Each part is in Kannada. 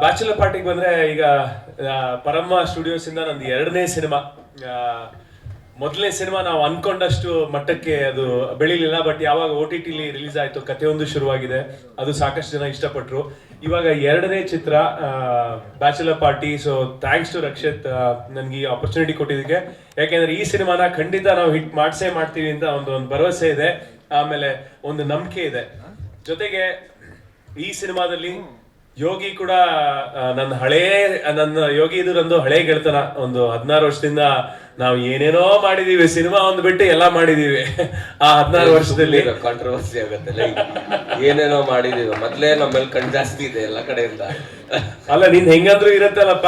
ಬ್ಯಾಚುಲರ್ ಪಾರ್ಟಿಗೆ ಬಂದ್ರೆ ಈಗ ಪರಮ್ಮ ಸ್ಟುಡಿಯೋಸ್ ಇಂದ ನಂದು 2ನೇ ಸಿನಿಮಾ. ಮೊದಲನೇ ಸಿನಿಮಾ ನಾವು ಅನ್ಕೊಂಡಷ್ಟು ಮಟ್ಟಕ್ಕೆ ಅದು ಬೆಳಿಲಿಲ್ಲ, ಬಟ್ ಯಾವಾಗ OTT ರಿಲೀಸ್ ಆಯ್ತು, ಕತೆ ಒಂದು ಶುರುವಾಗಿದೆ, ಅದು ಸಾಕಷ್ಟು ಜನ ಇಷ್ಟಪಟ್ರು. ಇವಾಗ 2ನೇ ಚಿತ್ರ bachelor party. So thanks to Rakshit ನನ್ಗೆ ಈ ಆಪರ್ಚುನಿಟಿ ಕೊಟ್ಟಿದ್ದಕ್ಕೆ. ಯಾಕೆಂದ್ರೆ ಈ ಸಿನಿಮಾನ ಖಂಡಿತ ನಾವು ಹಿಟ್ ಮಾಡ್ತೀವಿ ಅಂತ ಒಂದು ಭರವಸೆ ಇದೆ, ಆಮೇಲೆ ಒಂದು ನಂಬಿಕೆ ಇದೆ. ಜೊತೆಗೆ ಈ ಸಿನಿಮಾದಲ್ಲಿ ಯೋಗಿ ಕೂಡ ನನ್ನ ಯೋಗಿ ಇದು ನಂದು ಹಳೆ ಗೆಳತನ. ಒಂದು 16 ವರ್ಷದಿಂದ ನಾವು ಏನೇನೋ ಮಾಡಿದೀವಿ, ಸಿನಿಮಾ ಒಂದು ಬಿಟ್ಟು ಎಲ್ಲ ಮಾಡಿದೀವಿ. ಆ 16 ವರ್ಷದಲ್ಲಿ ಕಾಂಟ್ರವರ್ಸಿ ಆಗತ್ತಲ್ಲ, ಏನೇನೋ ಮಾಡಿದೀವಿ. ಮೊದ್ಲೇ ನಮ್ಮಲ್ಲಿ ಕಣ್ ಜಾಸ್ತಿ ಇದೆ ಎಲ್ಲ ಕಡೆಯಿಂದ. ಅಲ್ಲ, ನೀನ್ ಹೆಂಗಂದ್ರೂ ಇರತ್ತಲ್ಲಪ್ಪ,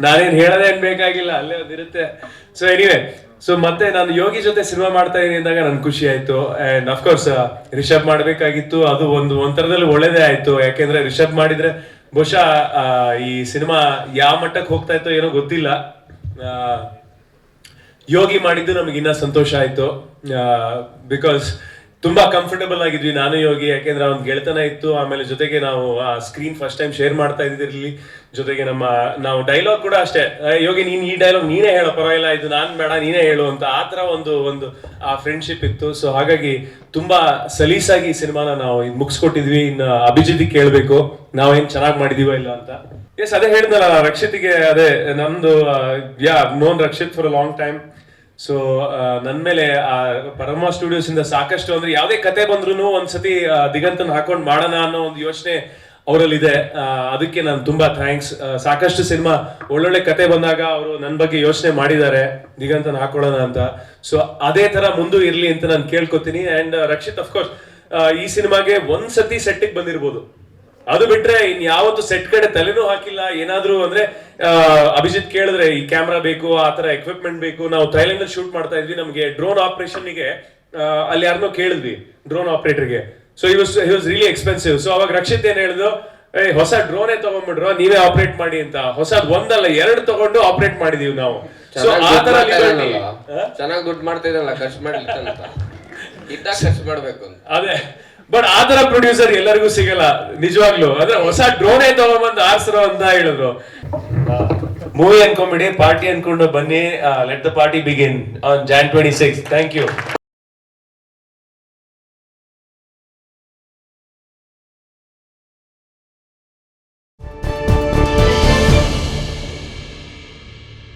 ನಾನೇನ್ ಹೇಳೋದೇನ್ ಬೇಕಾಗಿಲ್ಲ, ಅಲ್ಲೇ ಒಂದಿರುತ್ತೆ. ಸೊ ಎನಿವೆ, ಸೊ ಮತ್ತೆ ನಾನು ಯೋಗಿ ಜೊತೆ ಸಿನಿಮಾ ಮಾಡ್ತಾ ಇದೀನಿ ಅಂದಾಗ ನನ್ ಖುಷಿ ಆಯ್ತು. ಅಂಡ್ ಅಫ್ಕೋರ್ಸ್ ರಿಷಬ್ ಮಾಡ್ಬೇಕಾಗಿತ್ತು, ಅದು ಒಂಥರದಲ್ಲಿ ಒಳ್ಳೇದೇ ಆಯ್ತು. ಯಾಕೆಂದ್ರೆ ರಿಷಬ್ ಮಾಡಿದ್ರೆ ಬಹುಶಃ ಈ ಸಿನಿಮಾ ಯಾವ ಮಟ್ಟಕ್ಕೆ ಹೋಗ್ತಾ ಇತ್ತೋ ಏನೋ ಗೊತ್ತಿಲ್ಲ. ಯೋಗಿ ಮಾಡಿದ್ದು ನಮ್ಗೆ ಇನ್ನ ಸಂತೋಷ ಆಯ್ತು, ಬಿಕಾಸ್ ತುಂಬಾ ಕಂಫರ್ಟಬಲ್ ಆಗಿದ್ವಿ ನಾನು ಯೋಗಿ. ಯಾಕೆಂದ್ರೆ ಅವ್ನ ಗೆಳೆತನ ಇತ್ತು, ಆಮೇಲೆ ಜೊತೆಗೆ ನಾವು ಆ ಸ್ಕ್ರೀನ್ ಫಸ್ಟ್ ಟೈಮ್ ಶೇರ್ ಮಾಡ್ತಾ ಇದ್ದಿರ್ಲಿ. ಜೊತೆಗೆ ನಾವು ಡೈಲಾಗ್ ಕೂಡ ಅಷ್ಟೇ, ಯೋಗಿ ನೀನ್ ಈ ಡೈಲಾಗ್ ನೀನೇ ಹೇಳೋ, ಪರವಾಗಿಲ್ಲ ಇದು ನಾನ್ ಬೇಡ ನೀನೇ ಹೇಳು ಅಂತ, ಆ ತರ ಒಂದು ಆ ಫ್ರೆಂಡ್ಶಿಪ್ ಇತ್ತು. ಸೊ ಹಾಗಾಗಿ ತುಂಬಾ ಸಲೀಸಾಗಿ ಈ ಸಿನಿಮಾನ ನಾವು ಮುಗಿಸ್ಕೊಟ್ಟಿದ್ವಿ. ಇನ್ನು ಅಭಿಜಿತ್ ಕೇಳ್ಬೇಕು ನಾವೇನ್ ಚೆನ್ನಾಗಿ ಮಾಡಿದೀವೋ ಇಲ್ಲ ಅಂತ. ಎಸ್, ಅದೇ ಹೇಳಿದ್ನಲ್ಲ ರಕ್ಷಿತ್ಗೆ, ಅದೇ ನಮ್ದು known Rakshit for a long time. So ನನ್ ಮೇಲೆ ಪರಮ ಸ್ಟುಡಿಯೋಸ್ ಇಂದ ಸಾಕಷ್ಟು, ಅಂದ್ರೆ ಯಾವ್ದೇ ಕತೆ ಬಂದ್ರು ಒಂದ್ಸತಿ ದಿಗಂತನ್ ಹಾಕೊಂಡ್ ಮಾಡೋಣ ಅನ್ನೋ ಒಂದು ಯೋಚನೆ ಅವರಲ್ಲಿದೆ. ಅದಕ್ಕೆ ನಾನು ತುಂಬಾ ಥ್ಯಾಂಕ್ಸ್. ಸಾಕಷ್ಟು ಸಿನಿಮಾ ಒಳ್ಳೊಳ್ಳೆ ಕತೆ ಬಂದಾಗ ಅವರು ನನ್ನ ಬಗ್ಗೆ ಯೋಚನೆ ಮಾಡಿದ್ದಾರೆ, ದಿಗಂತನ್ ಹಾಕೊಳ್ಳೋಣ ಅಂತ. ಸೊ ಅದೇ ತರ ಮುಂದೆ ಇರ್ಲಿ ಅಂತ ನಾನು ಕೇಳ್ಕೊತೀನಿ. ಅಂಡ್ ರಕ್ಷಿತ್ ಅಫ್ಕೋರ್ಸ್ ಈ ಸಿನಿಮಾಗೆ ಒಂದ್ಸತಿ ಸೆಟ್ಟಿಗೆ ಬಂದಿರ್ಬೋದು, ಅದು ಬಿಟ್ರೆ ಇನ್ ಯಾವತ್ತು ಸೆಟ್ ಕಡೆ ತಲೆನೂ ಹಾಕಿಲ್ಲ. ಏನಾದ್ರು ಅಂದ್ರೆ ಅಭಿಜಿತ್ ಕೇಳಿದ್ರೆ ಈ ಕ್ಯಾಮ್ರಾ ಬೇಕು, ಆ ತರ ಎಕ್ವಿಪ್ಮೆಂಟ್ ಬೇಕು. ನಾವು ಥೈಲ್ಯಾಂಡ್ ಅಲ್ಲಿ ಶೂಟ್ ಮಾಡ್ತಾ ಇದ್ವಿ, ನಮಗೆ ಡ್ರೋನ್ ಆಪರೇಷನ್ ಗೆ ಅಲ್ಲಿ ಯಾರನ್ನೋ ಕೇಳಿದ್ವಿ, ಡ್ರೋನ್ ಆಪರೇಟರ್ಗೆ. So he was really expensive. So ಅವಾಗ ರಕ್ಷಿತ್ ಏನ್ ಹೇಳಿದ್ರು, ಹೊಸ ಡ್ರೋನೇ ತಗೊಂಡ್ಬಿಡ್ರು, ನೀವೇ ಆಪರೇಟ್ ಮಾಡಿ ಅಂತ. ಹೊಸದ್ ಒಂದಲ್ಲ 2 ತಗೊಂಡು ಆಪರೇಟ್ ಮಾಡಿದೀವಿ ನಾವು. ಸೊ ಆ ತರ ಚೆನ್ನಾಗಿ ದುಡ್ಡು ಮಾಡ್ತಾ ಇದ್ದಲ್ಲ, ಖರ್ಚು ಮಾಡ್ಲಿಕ್ಕೆ ಅಂತ ಇದ್ದಾಗ ಖರ್ಚು ಮಾಡ್ಬೇಕು ಅಂತ. ಅದೇ, ಬಟ್ ಆ ತರ ಪ್ರೊಡ್ಯೂಸರ್ ಎಲ್ಲರಿಗೂ ಸಿಗಲ್ಲ ನಿಜವಾಗ್ಲು. ಅಂದ್ರೆ ಹೊಸ ಡ್ರೋನೇ ತಗೊಂಡ್ಬಂದು ಆರ್ಸರು ಅಂತ ಹೇಳಿದ್ರು. ಮೂವಿ ಅನ್ಕೊಂಬಿಡಿ, ಪಾರ್ಟಿ ಅನ್ಕೊಂಡು ಬನ್ನಿ. Let the party begin on Jan 26. Thank you.